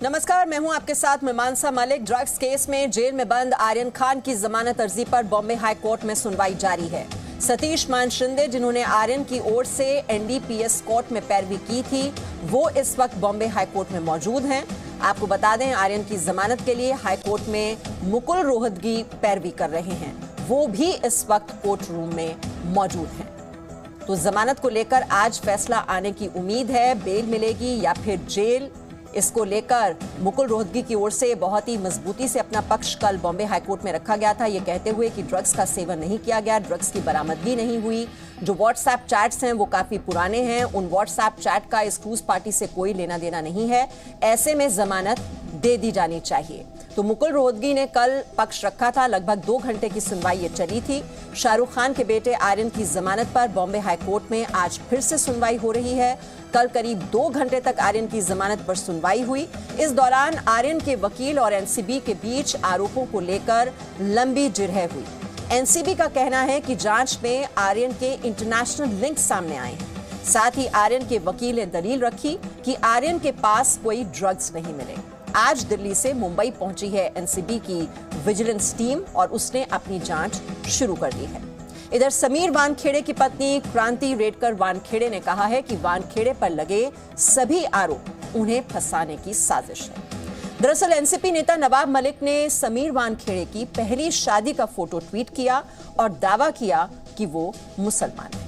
नमस्कार, मैं हूं आपके साथ मीमांसा मलिक। ड्रग्स केस में जेल में बंद आर्यन खान की जमानत अर्जी पर बॉम्बे हाई कोर्ट में सुनवाई जारी है। सतीश मान शिंदे, जिन्होंने आर्यन की ओर से एनडीपीएस कोर्ट में पैरवी की थी, वो इस वक्त बॉम्बे हाई कोर्ट में मौजूद हैं। आपको बता दें, आर्यन की जमानत के लिए हाई कोर्ट में मुकुल रोहतगी पैरवी कर रहे हैं, वो भी इस वक्त कोर्ट रूम में मौजूद हैं। तो जमानत को लेकर आज फैसला आने की उम्मीद है। बेल मिलेगी या फिर जेल, इसको लेकर मुकुल रोहतगी की ओर से बहुत ही मजबूती से अपना पक्ष कल बॉम्बे हाईकोर्ट में रखा गया था, ये कहते हुए कि ड्रग्स का सेवन नहीं किया गया, ड्रग्स की बरामदगी नहीं हुई। जो व्हाट्सएप चैट्स हैं वो काफी पुराने हैं, उन व्हाट्सएप चैट का इस क्रूज पार्टी से कोई लेना देना नहीं है, ऐसे में जमानत दे दी जानी चाहिए। तो मुकुल रोहतगी ने कल पक्ष रखा था, लगभग 2 घंटे की सुनवाई ये चली थी। शाहरुख खान के बेटे आर्यन की जमानत पर बॉम्बे हाईकोर्ट में आज फिर से सुनवाई हो रही है। कल करीब 2 घंटे तक आर्यन की जमानत पर सुनवाई हुई। इस दौरान आर्यन के वकील और एनसीबी के बीच आरोपों को लेकर लंबी जिरह हुई। एनसीबी का कहना है कि जांच में आर्यन के इंटरनेशनल लिंक सामने आए हैं। साथ ही आर्यन के वकील ने दलील रखी कि आर्यन के पास कोई ड्रग्स नहीं मिले। आज दिल्ली से मुंबई पहुंची है एनसीबी की विजिलेंस टीम और उसने अपनी जांच शुरू कर दी है। इधर समीर वानखेड़े की पत्नी क्रांति रेडकर वानखेड़े ने कहा है कि वानखेड़े पर लगे सभी आरोप उन्हें फंसाने की साजिश है। दरअसल एनसीपी नेता नवाब मलिक ने समीर वानखेड़े की पहली शादी का फोटो ट्वीट किया और दावा किया कि वो मुसलमान है।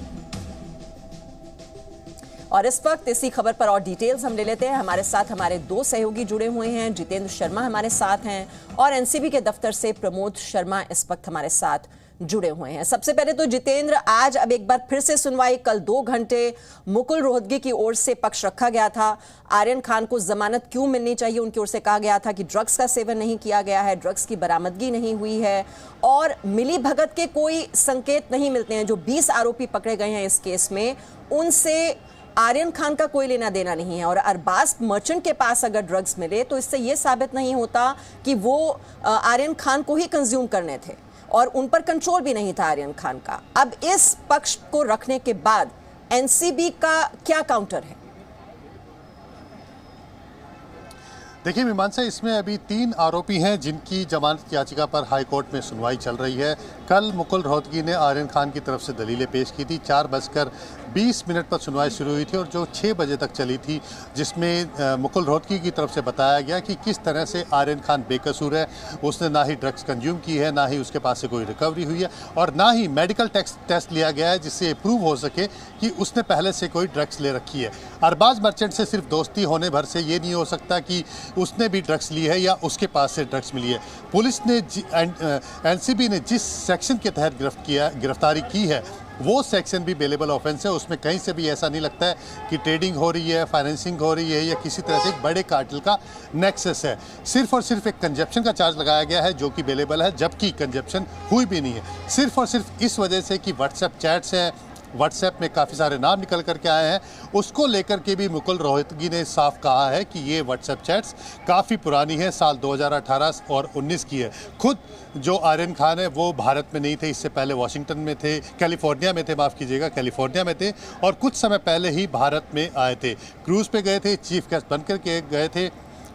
और इस वक्त इसी खबर पर और डिटेल्स हम ले लेते हैं। हमारे साथ हमारे 2 सहयोगी जुड़े हुए हैं। जितेंद्र शर्मा हमारे साथ हैं और एनसीबी के दफ्तर से प्रमोद शर्मा इस वक्त हमारे साथ जुड़े हुए हैं। सबसे पहले तो जितेंद्र, आज अब एक बार फिर से सुनवाई, कल 2 घंटे मुकुल रोहतगी की ओर से पक्ष रखा गया था। आर्यन खान को जमानत क्यों मिलनी चाहिए, उनकी ओर से कहा गया था कि ड्रग्स का सेवन नहीं किया गया है, ड्रग्स की बरामदगी नहीं हुई है और मिली भगत के कोई संकेत नहीं मिलते हैं। जो 20 आरोपी पकड़े गए हैं इस केस में, उनसे आर्यन खान का कोई लेना देना नहीं है और अरबाज मर्चेंट के पास अगर ड्रग्स मिले तो इससे यह साबित नहीं होता कि वो आर्यन खान को ही कंज्यूम करने थे और उन पर कंट्रोल भी नहीं था आर्यन खान का। अब इस पक्ष को रखने के बाद एनसीबी का क्या काउंटर है? देखिए मीमांसा, इसमें अभी 3 आरोपी हैं जिनकी जमानत याचिका पर हाई कोर्ट में सुनवाई चल रही है। कल मुकुल रोहतगी ने आर्यन खान की तरफ से दलीलें पेश की थी। 4:20 पर सुनवाई शुरू हुई थी और जो 6 बजे तक चली थी, जिसमें मुकुल रोहतगी की तरफ से बताया गया कि किस तरह से आर्यन खान बेकसूर है। उसने ना ही ड्रग्स कंज्यूम की है, ना ही उसके पास से कोई रिकवरी हुई है और ना ही मेडिकल टेस्ट लिया गया है जिससे प्रूव हो सके कि उसने पहले से कोई ड्रग्स ले रखी है। अरबाज मर्चेंट से सिर्फ दोस्ती होने भर से ये नहीं हो सकता कि उसने भी ड्रग्स ली है या उसके पास से ड्रग्स मिली है। पुलिस ने एनसीबी ने जिस सेक्शन के तहत गिरफ्तारी की है वो सेक्शन भी बेलेबल ऑफेंस है। उसमें कहीं से भी ऐसा नहीं लगता है कि ट्रेडिंग हो रही है, फाइनेंसिंग हो रही है या किसी तरह से एक बड़े कार्टेल का नेक्सस है। सिर्फ और सिर्फ एक कंजप्शन का चार्ज लगाया गया है जो कि बेलेबल है, जबकि कंजप्शन हुई भी नहीं है। सिर्फ और सिर्फ इस वजह से कि व्हाट्सएप चैट्स हैं, व्हाट्सएप में काफ़ी सारे नाम निकल करके आए हैं, उसको लेकर के भी मुकुल रोहतगी ने साफ कहा है कि ये व्हाट्सएप चैट्स काफ़ी पुरानी है, साल 2018 और 19 की है। खुद जो आर्यन खान है वो भारत में नहीं थे, इससे पहले वॉशिंगटन में थे, कैलिफोर्निया में थे, माफ़ कीजिएगा, कैलिफोर्निया में थे और कुछ समय पहले ही भारत में आए थे। क्रूज़ पे गए थे, चीफ गेस्ट बन करके गए थे।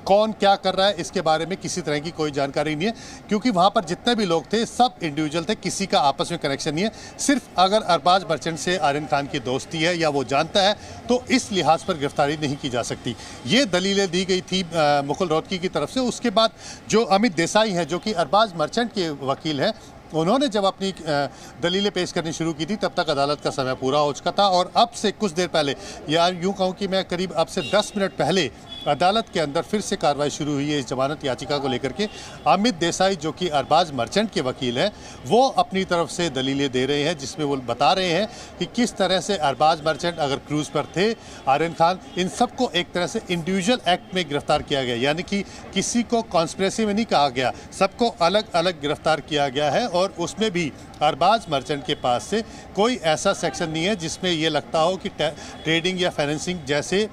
कौन क्या कर रहा है इसके बारे में किसी तरह की कोई जानकारी नहीं है, क्योंकि वहाँ पर जितने भी लोग थे सब इंडिविजुअल थे, किसी का आपस में कनेक्शन नहीं है। सिर्फ अगर अरबाज मर्चेंट से आर्यन खान की दोस्ती है या वो जानता है तो इस लिहाज पर गिरफ्तारी नहीं की जा सकती। ये दलीलें दी गई थी मुकुल रोहतगी की तरफ से। उसके बाद जो अमित देसाई हैं, जो कि अरबाज मर्चेंट के वकील हैं, उन्होंने जब अपनी दलीलें पेश करनी शुरू की थी तब तक अदालत का समय पूरा हो चुका था और अब से कुछ देर पहले, या यूँ कहूँ कि मैं करीब अब से 10 मिनट पहले अदालत के अंदर फिर से कार्रवाई शुरू हुई है इस जमानत याचिका को लेकर के। अमित देसाई, जो कि अरबाज मर्चेंट के वकील हैं, वो अपनी तरफ से दलीलें दे रहे हैं जिसमें वो बता रहे हैं कि किस तरह से अरबाज मर्चेंट अगर क्रूज़ पर थे, आर्यन खान, इन सबको एक तरह से इंडिविजुअल एक्ट में गिरफ्तार किया गया, यानी कि किसी को कॉन्स्पिरेसी में नहीं कहा गया, सबको अलग अलग गिरफ्तार किया गया है और उसमें भी अरबाज मर्चेंट के पास से कोई ऐसा सेक्शन नहीं है जिसमें ये लगता हो कि ट्रेडिंग या फाइनेंसिंग जैसे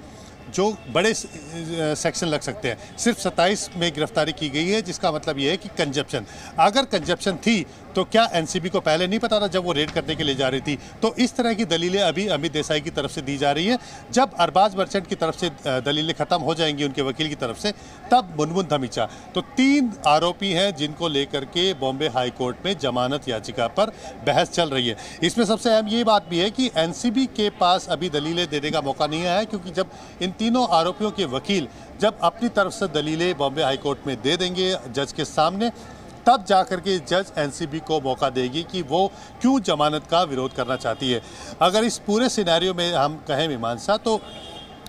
जो बड़े सेक्शन लग सकते हैं। सिर्फ 27 में गिरफ्तारी की गई है, जिसका मतलब ये है कि कंजप्शन, अगर कंजप्शन थी तो क्या एनसीबी को पहले नहीं पता था जब वो रेड करने के लिए जा रही थी? तो इस तरह की दलीलें अभी अमित देसाई की तरफ से दी जा रही है। जब अरबाज मर्चेंट की तरफ से दलीलें खत्म हो जाएंगी उनके वकील की तरफ से, तब मुनमुन धमीचा। तो 3 आरोपी हैं जिनको लेकर के बॉम्बे हाई कोर्ट में जमानत याचिका पर बहस चल रही है। इसमें सबसे अहम ये बात भी है कि एनसीबी के पास अभी दलीलें देने का मौका नहीं आया है, क्योंकि जब इन तीनों आरोपियों के वकील जब अपनी तरफ से दलीलें बॉम्बे हाई कोर्ट में दे देंगे जज के सामने, तब जाकर के जज एनसीबी को मौका देगी कि वो क्यों जमानत का विरोध करना चाहती है। अगर इस पूरे सिनेरियो में हम कहें मीमांसा, तो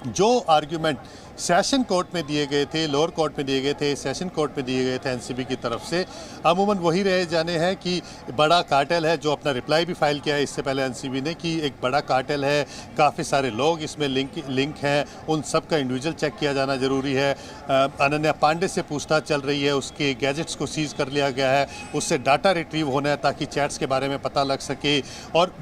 जो आर्ग्यूमेंट सेशन कोर्ट में दिए गए थे, लोअर कोर्ट में दिए गए थे, सेशन कोर्ट में दिए गए थे एनसीबी की तरफ से, अमूमन वही रहे जाने हैं कि बड़ा कार्टेल है। जो अपना रिप्लाई भी फाइल किया है इससे पहले एनसीबी ने कि एक बड़ा कार्टेल है, काफ़ी सारे लोग इसमें लिंक हैं, उन सब का इंडिविजुअल चेक किया जाना ज़रूरी है। अनन्या पांडे से पूछताछ चल रही है, उसके गैजेट्स को सीज कर लिया गया है, उससे डाटा रिट्रीव होना है ताकि चैट्स के बारे में पता लग सके, और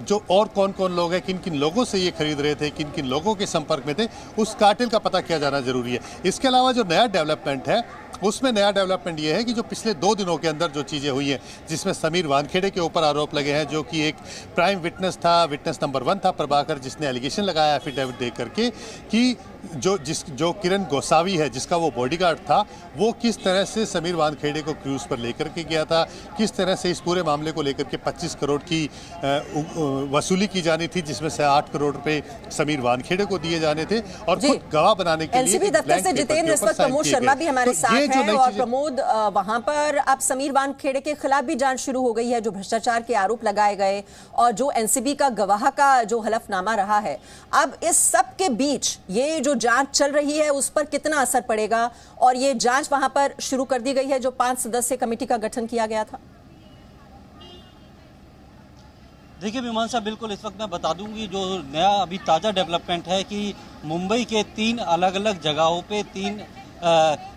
कौन कौन लोग हैं, किन किन लोगों से ये खरीद रहे थे, किन किन लोगों के संपर्क में थे, उस कार्टेल का पता किया जाना जरूरी है। इसके अलावा जो नया डेवलपमेंट है, उसमें नया डेवलपमेंट ये है कि जो पिछले 2 दिनों के अंदर जो चीज़ें हुई हैं, जिसमें समीर वानखेड़े के ऊपर आरोप लगे हैं, जो कि एक प्राइम विटनेस था, विटनेस नंबर 1 था प्रभाकर, जिसने एलिगेशन लगाया एफिडेविट दे करके कि जो किरण गोसावी है, जिसका वो बॉडीगार्ड था, वो किस तरह से समीर वानखेड़े को क्रूज पर लेकर के गया था, किस तरह से इस पूरे मामले को लेकर के 25 करोड़ की वसूली की जानी थी, जिसमें से 8 करोड़ रुपए समीर वानखेड़े को दिए जाने थे, और खुद गवाह बनाने के लिए एनसीबी दफ्तर से जितेंद्र, इस वक्त प्रमोद शर्मा भी हमारे साथ हैं। और प्रमोद, वहां पर अब समीर वानखेड़े के खिलाफ भी जांच शुरू हो गई है, जो भ्रष्टाचार के आरोप लगाए गए और जो एनसीबी का गवाह का जो हलफनामा रहा है। अब इस सब के बीच ये जो जांच चल रही है उस पर कितना असर पड़ेगा, और ये जांच वहां पर शुरू कर दी गई है जो 5 सदस्यीय कमेटी का गठन किया गया था? देखिए मीमांसा, बिल्कुल इस वक्त मैं बता दूंगी जो नया अभी ताज़ा डेवलपमेंट है कि मुंबई के 3 अलग अलग जगहों पे 3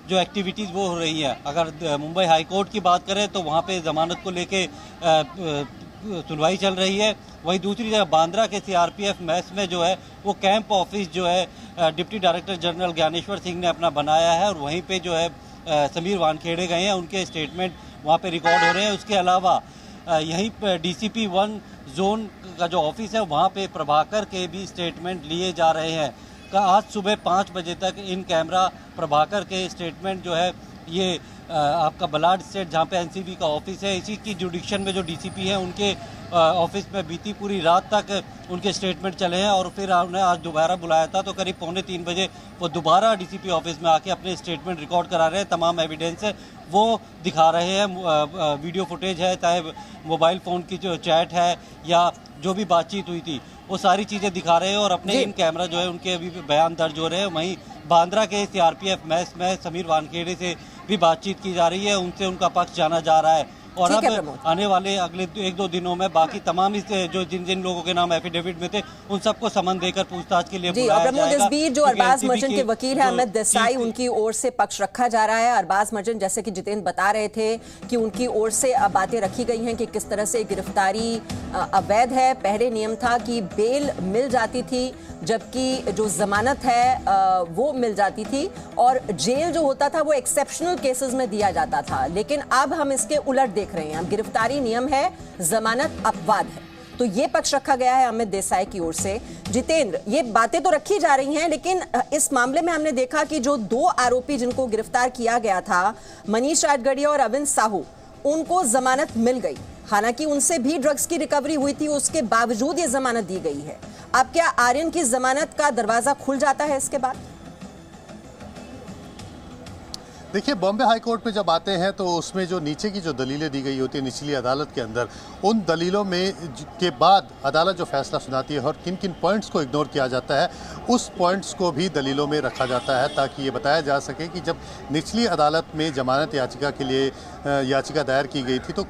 जो एक्टिविटीज़ वो हो रही हैं। अगर मुंबई हाई कोर्ट की बात करें तो वहाँ पे ज़मानत को लेके सुनवाई चल रही है। वहीं दूसरी जगह बांद्रा के सीआरपीएफ मैस में जो है वो कैंप ऑफिस जो है deputy director general Dnyaneshwar Singh ने अपना बनाया है, और वहीं पे जो है समीर वानखेड़े गए हैं, उनके स्टेटमेंट वहाँ पे रिकॉर्ड हो रहे हैं। उसके अलावा यहीं पर डीसीपी 1 जोन का जो ऑफिस है वहाँ पे प्रभाकर के भी स्टेटमेंट लिए जा रहे हैं। आज सुबह 5 बजे तक इन कैमरा प्रभाकर के स्टेटमेंट जो है ये आपका बलाड स्टेट जहाँ पे एनसीबी का ऑफिस है, इसी की जुडिक्शन में जो डीसीपी हैं उनके ऑफिस में बीती पूरी रात तक उनके स्टेटमेंट चले हैं, और फिर उन्हें आज दोबारा बुलाया था। तो करीब 2:45 बजे वो दोबारा डीसीपी ऑफिस में आके अपने स्टेटमेंट रिकॉर्ड करा रहे हैं। तमाम एविडेंस है वो दिखा रहे हैं, वीडियो फुटेज है, चाहे मोबाइल फ़ोन की जो चैट है या जो भी बातचीत हुई थी, वो सारी चीज़ें दिखा रहे हैं, और अपने इन कैमरा जो है उनके अभी बयान दर्ज हो रहे हैं। वहीं बांद्रा के सीआरपीएफ मैस में समीर वानखेड़े से भी बातचीत की जा रही है, उनसे उनका पक्ष जाना जा रहा है। और अब आने वाले अगले 1-2 दिनों में बाकी तमाम इस जो जिन लोगों के नाम एफिडेविट में थे उन सबको समन देकर पूछताछ के लिए बुलाया जाएगा। इस बीच जो अरबाज मर्चेंट के वकील हैं अमित देसाई, उनकी ओर से पक्ष रखा जा रहा है। अरबाज मर्चेंट, जैसे कि जितेंद्र बता रहे थे कि उनकी ओर से अब बातें रखी गई हैं कि किस तरह से गिरफ्तारी अवैध है। पहले नियम था कि बेल मिल जाती थी, जबकि जो जमानत है वो मिल जाती थी, और जेल जो होता था वो एक्सेप्शनल केसेस में दिया जाता था। लेकिन अब हम इसके उलट देख रहे हैं, अब गिरफ्तारी नियम है, जमानत अपवाद है। तो ये पक्ष रखा गया है अमित देसाई की ओर से। जितेंद्र, ये बातें तो रखी जा रही हैं, लेकिन इस मामले में हमने देखा कि जो 2 आरोपी जिनको गिरफ्तार किया गया था, मनीष राजगढ़िया और अविन साहू, उनको जमानत मिल गई। हालांकि उनसे भी ड्रग्स की रिकवरी हुई थी, उसके बावजूद ये जमानत दी गई है। अब क्या आर्यन की जमानत का दरवाजा खुल जाता है इसके बाद? देखिए, बॉम्बे हाई कोर्ट में जब आते हैं तो उसमें जो नीचे की जो दलीलें दी गई होती है निचली अदालत के अंदर, उन दलीलों में के बाद अदालत जो फैसला सुनाती है और किन किन पॉइंट्स को इग्नोर किया जाता है, उस पॉइंट्स को भी दलीलों में रखा जाता है, ताकि ये बताया जा सके कि जब निचली अदालत में जमानत याचिका के लिए याचिका दायर की गई थी तो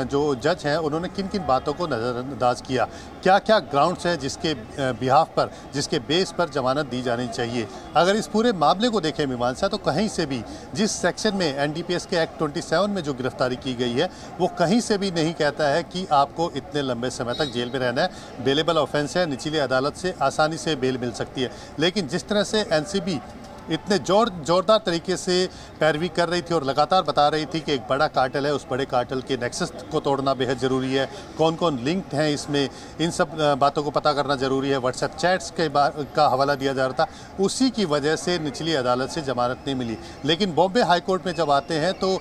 जो जज हैं उन्होंने किन किन बातों को नज़रअंदाज किया, क्या क्या ग्राउंड्स हैं जिसके बिहाफ पर, जिसके बेस पर जमानत दी जानी चाहिए। अगर इस पूरे मामले को देखें मीमांसा, तो कहीं से भी जिस सेक्शन में एनडीपीएस के एक्ट 27 में जो गिरफ्तारी की गई है वो कहीं से भी नहीं कहता है कि आपको इतने लंबे समय तक जेल में रहना है। बेलेबल ऑफेंस है, निचली अदालत से आसानी से बेल मिल सकती है। लेकिन जिस तरह से एनसीबी इतने जोरदार तरीके से पैरवी कर रही थी और लगातार बता रही थी कि एक बड़ा कार्टेल है, उस बड़े कार्टेल के नेक्सस को तोड़ना बेहद ज़रूरी है, कौन कौन लिंक्ड हैं इसमें, इन सब बातों को पता करना ज़रूरी है। व्हाट्सएप चैट्स का हवाला दिया जा रहा था, उसी की वजह से निचली अदालत से जमानत नहीं मिली। लेकिन बॉम्बे हाई कोर्ट में जब आते हैं तो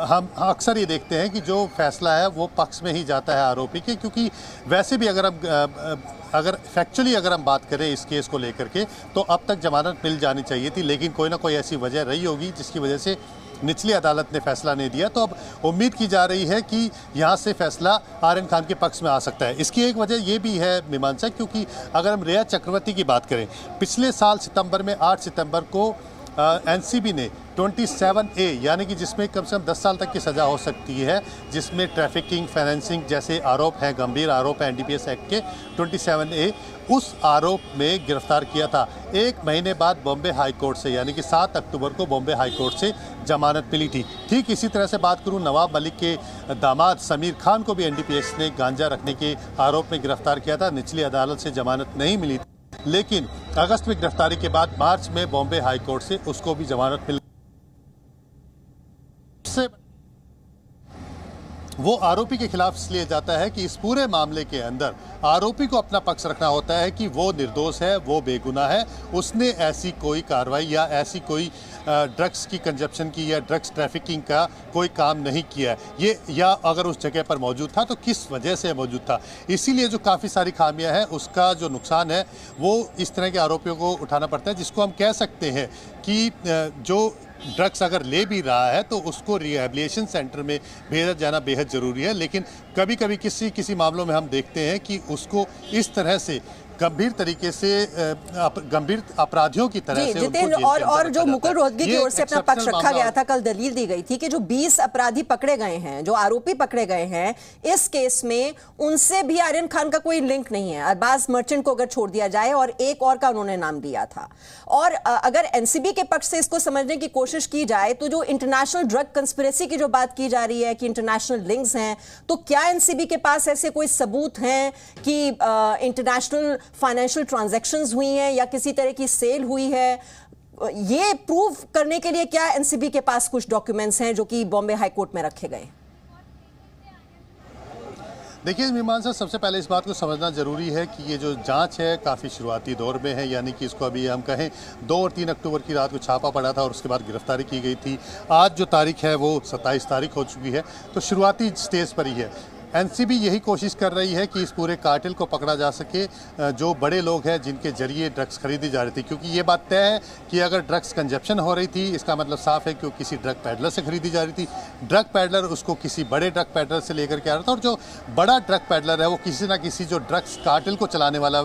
हम अक्सर ये देखते हैं कि जो फैसला है वो पक्ष में ही जाता है आरोपी के, क्योंकि वैसे भी अगर फैक्चुअली हम बात करें इस केस को लेकर के तो अब तक जमानत मिल जानी चाहिए थी, लेकिन कोई ना कोई ऐसी वजह रही होगी जिसकी वजह से निचली अदालत ने फैसला नहीं दिया। तो अब उम्मीद की जा रही है कि यहाँ से फैसला आर्यन खान के पक्ष में आ सकता है। इसकी एक वजह ये भी है मीमांसा, क्योंकि अगर हम रिया चक्रवर्ती की बात करें, पिछले साल सितंबर में 8 सितंबर को एनसीबी ने 27A यानी कि जिसमें कम से कम 10 साल तक की सज़ा हो सकती है, जिसमें ट्रैफिकिंग, फाइनेंसिंग जैसे आरोप हैं, गंभीर आरोप हैं एनडीपीएस एक्ट के, 27A उस आरोप में गिरफ्तार किया था। एक महीने बाद बॉम्बे हाई कोर्ट से यानी कि 7 अक्टूबर को बॉम्बे हाई कोर्ट से जमानत मिली थी। ठीक इसी तरह से बात करूं, नवाब मलिक के दामाद समीर खान को भी एनडीपीएस ने गांजा रखने के आरोप में गिरफ्तार किया था। निचली अदालत से जमानत नहीं मिली, लेकिन अगस्त में गिरफ्तारी के बाद मार्च में बॉम्बे हाई कोर्ट से उसको भी जमानत मिली। वो आरोपी के खिलाफ इसलिए जाता है कि इस पूरे मामले के अंदर आरोपी को अपना पक्ष रखना होता है कि वो निर्दोष है, वो बेगुनाह है, उसने ऐसी कोई कार्रवाई या ऐसी कोई ड्रग्स की कंजप्शन की या ड्रग्स ट्रैफिकिंग का कोई काम नहीं किया है ये, या अगर उस जगह पर मौजूद था तो किस वजह से मौजूद था। इसीलिए जो काफ़ी सारी खामियां हैं, उसका जो नुकसान है वो इस तरह के आरोपियों को उठाना पड़ता है, जिसको हम कह सकते हैं कि जो ड्रग्स अगर ले भी रहा है तो उसको रिहैबिलिटेशन सेंटर में भेजा जाना बेहद ज़रूरी है। लेकिन कभी कभी किसी मामलों में हम देखते हैं कि उसको इस तरह से गंभीर तरीके से गंभीर अपराधियों की तरह से जितेंद्र, और जो मुकुल रोहतगी की ओर से अपना पक्ष रखा गया था, कल दलील दी गई थी कि जो 20 अपराधी पकड़े गए हैं, जो आरोपी पकड़े गए हैं इस केस में, उनसे भी आर्यन खान का कोई लिंक नहीं है। अरबाज मर्चेंट को अगर छोड़ दिया जाए, और एक और का उन्होंने नाम दिया था। और अगर एनसीबी के पक्ष से इसको समझने की कोशिश की जाए तो जो इंटरनेशनल ड्रग कंस्पिरेसी की जो बात की जा रही है कि इंटरनेशनल लिंक्स हैं, तो क्या एनसीबी के पास ऐसे कोई सबूत हैं कि इंटरनेशनल फाइनेंशियल ट्रांजैक्शंस हुई हैं या किसी तरह की सेल हुई है? ये प्रूव करने के लिए क्या एनसीबी के पास कुछ डॉक्यूमेंट्स हैं जो कि बॉम्बे हाई कोर्ट में रखे गए? देखिए मीमांसा, सबसे पहले इस बात को समझना ज़रूरी है कि ये जो जांच है काफ़ी शुरुआती दौर में है, यानी कि इसको अभी हम कहें 2 और 3 अक्टूबर की रात को छापा पड़ा था और उसके बाद गिरफ्तारी की गई थी। आज जो तारीख है वो 27 तारीख हो चुकी है, तो शुरुआती स्टेज पर ही है। एनसीबी यही कोशिश कर रही है कि इस पूरे कार्टेल को पकड़ा जा सके, जो बड़े लोग हैं जिनके जरिए ड्रग्स खरीदी जा रही थी, क्योंकि ये बात तय है कि अगर ड्रग्स कंजप्शन हो रही थी इसका मतलब साफ है कि वो किसी ड्रग पैडलर से खरीदी जा रही थी। ड्रग पैडलर उसको किसी बड़े ड्रग पैडलर से लेकर के आ रहा था, और जो बड़ा ड्रग पैडलर है वो किसी ना किसी जो ड्रग्स कार्टेल को चलाने वाला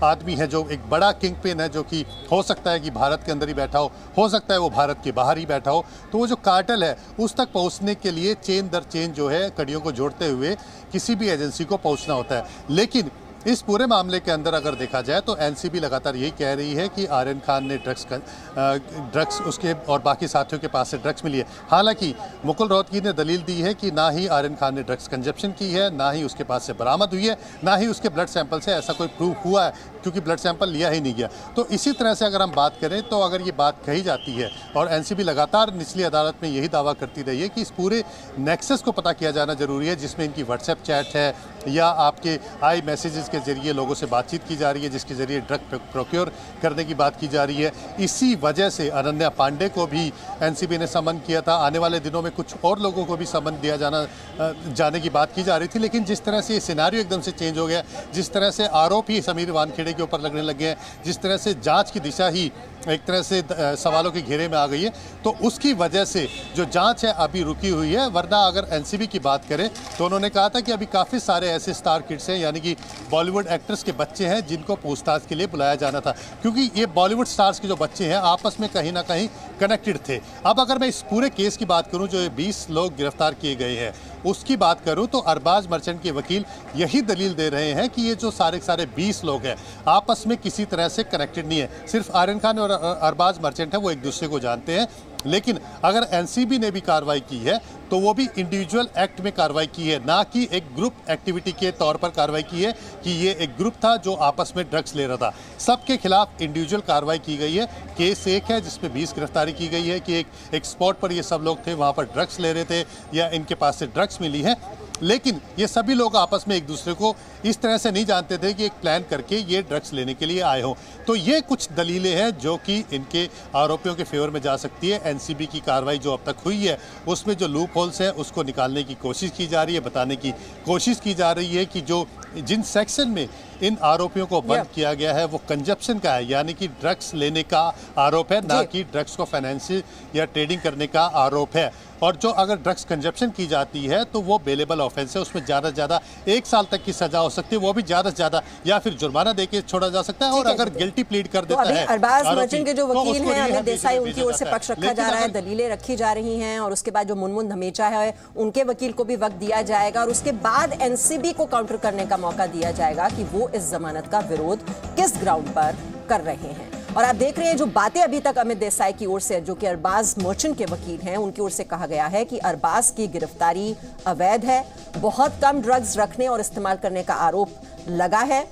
आदमी है, जो एक बड़ा किंग पिन है, जो कि हो सकता है कि भारत के अंदर ही बैठा हो सकता है वो भारत के बाहर ही बैठा हो। तो वो जो कार्टेल है उस तक पहुँचने के लिए चेन दर चेन जो है कड़ियों को जोड़ते हुए किसी भी एजेंसी को पहुंचना होता है। लेकिन इस पूरे मामले के अंदर अगर देखा जाए तो एनसीबी लगातार यही कह रही है कि आर्यन खान ने ड्रग्स उसके और बाकी साथियों के पास से ड्रग्स मिली है। हालांकि मुकुल रोहतगी ने दलील दी है कि ना ही आर्यन खान ने ड्रग्स कंजप्शन की है, ना ही उसके पास से बरामद हुई है, ना ही उसके ब्लड सैंपल से ऐसा कोई प्रूफ हुआ है, क्योंकि ब्लड सैंपल लिया ही नहीं गया। तो इसी तरह से अगर हम बात करें तो अगर ये बात कही जाती है, और एनसीबी लगातार निचली अदालत में यही दावा करती रही है कि इस पूरे नेक्सस को पता किया जाना जरूरी है, जिसमें इनकी व्हाट्सएप चैट है या आपके आई मैसेजेस के जरिए लोगों से बातचीत की जा रही है, जिसके जरिए ड्रग प्रोक्योर करने की बात की जा रही है। इसी वजह से अनन्या पांडे को भी एनसीबी ने समन किया था। आने वाले दिनों में कुछ और लोगों को भी समन दिया जाने की बात की जा रही थी, लेकिन जिस तरह से ये सिनारियो एकदम से चेंज हो गया, जिस तरह से आरोप ही समीर वानखेड़े के ऊपर लगने लगे हैं, जिस तरह से जांच की दिशा ही एक तरह से सवालों के घेरे में आ गई है, तो उसकी वजह से जो जांच है अभी रुकी हुई है। वरना अगर एनसीबी की बात करें तो उन्होंने कहा था कि अभी काफ़ी सारे ऐसे स्टार किड्स हैं, यानी कि बॉलीवुड एक्टर्स के बच्चे हैं, जिनको पूछताछ के लिए बुलाया जाना था, क्योंकि ये बॉलीवुड स्टार्स के जो बच्चे हैं आपस में कहीं ना कहीं कनेक्टेड थे। अब अगर मैं इस पूरे केस की बात करूं, जो 20 लोग गिरफ्तार किए गए हैं उसकी बात करूं, तो अरबाज मर्चेंट के वकील यही दलील दे रहे हैं कि ये जो सारे 20 लोग हैं आपस में किसी तरह से कनेक्टेड नहीं है। सिर्फ आर्यन खान और अरबाज मर्चेंट है वो एक दूसरे को जानते हैं, लेकिन अगर एनसीबी ने भी कार्रवाई की है तो वो भी इंडिविजुअल एक्ट में कार्रवाई की है, ना कि एक ग्रुप एक्टिविटी के तौर पर कार्रवाई की है कि ये एक ग्रुप था जो आपस में ड्रग्स ले रहा था। सबके खिलाफ इंडिविजुअल कार्रवाई की गई है। केस एक है जिसमें 20 गिरफ्तारी की गई है कि एक स्पॉट पर ये सब लोग थे, वहाँ पर ड्रग्स ले रहे थे या इनके पास से ड्रग्स मिली है। लेकिन ये सभी लोग आपस में एक दूसरे को इस तरह से नहीं जानते थे कि एक प्लान करके ये ड्रग्स लेने के लिए आए हों। तो ये कुछ दलीलें हैं जो कि इनके आरोपियों के फेवर में जा सकती है। एनसीबी की कार्रवाई जो अब तक हुई है उसमें जो लूप होल्स हैं उसको निकालने की कोशिश की जा रही है, बताने की कोशिश की जा रही है कि जो जिन सेक्शन में इन आरोपियों को बंद किया गया है वो कंजप्शन का है, यानी कि ड्रग्स लेने का आरोप है, ना कि ड्रग्स को फाइनेंशियल या ट्रेडिंग करने का आरोप है। और जो अगर ड्रग्स कंजप्शन की जाती है तो वो बेलेबल ऑफेंस है, उसमें ज़्यादा से ज़्यादा 1 साल तक की सजा हो सकती है, वो भी ज़्यादा से ज़्यादा, या फिर जुर्माना देके छोड़ा जा सकता है। और अगर गिल्टी प्लीड कर देता है अरबाज मर्चेंट के जो वकील हैं अमित देसाई, उनकी ओर से पक्ष रखा जा रहा है, दलीलें रखी जा रही हैं, और उसके बाद जो मुनमुन धमेचा है उनके वकील को भी वक्त दिया जाएगा और उसके बाद एनसीबी को काउंटर करने का मौका दिया जाएगा कि वो इस जमानत का विरोध किस ग्राउंड पर कर रहे हैं। और आप देख रहे हैं जो बातें अभी तक अमित देसाई की ओर से, जो कि अरबाज मर्चेंट के वकील हैं, उनकी ओर से कहा गया है कि अरबाज की गिरफ्तारी अवैध है, बहुत कम ड्रग्स रखने और इस्तेमाल करने का आरोप लगा है।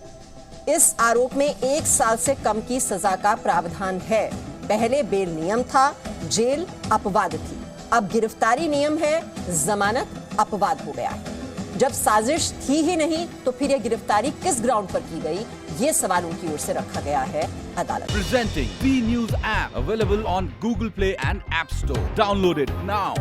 इस आरोप में 1 साल से कम की सजा का प्रावधान है। पहले बेल नियम था, जेल अपवाद थी, अब गिरफ्तारी नियम है, जमानत अपवाद हो गया है। जब साजिश थी ही नहीं तो फिर यह गिरफ्तारी किस ग्राउंड पर की गई, ये सवाल उनकी ओर से रखा गया है अदालत। Presenting B News app available on Google Play and App Store. Download it now.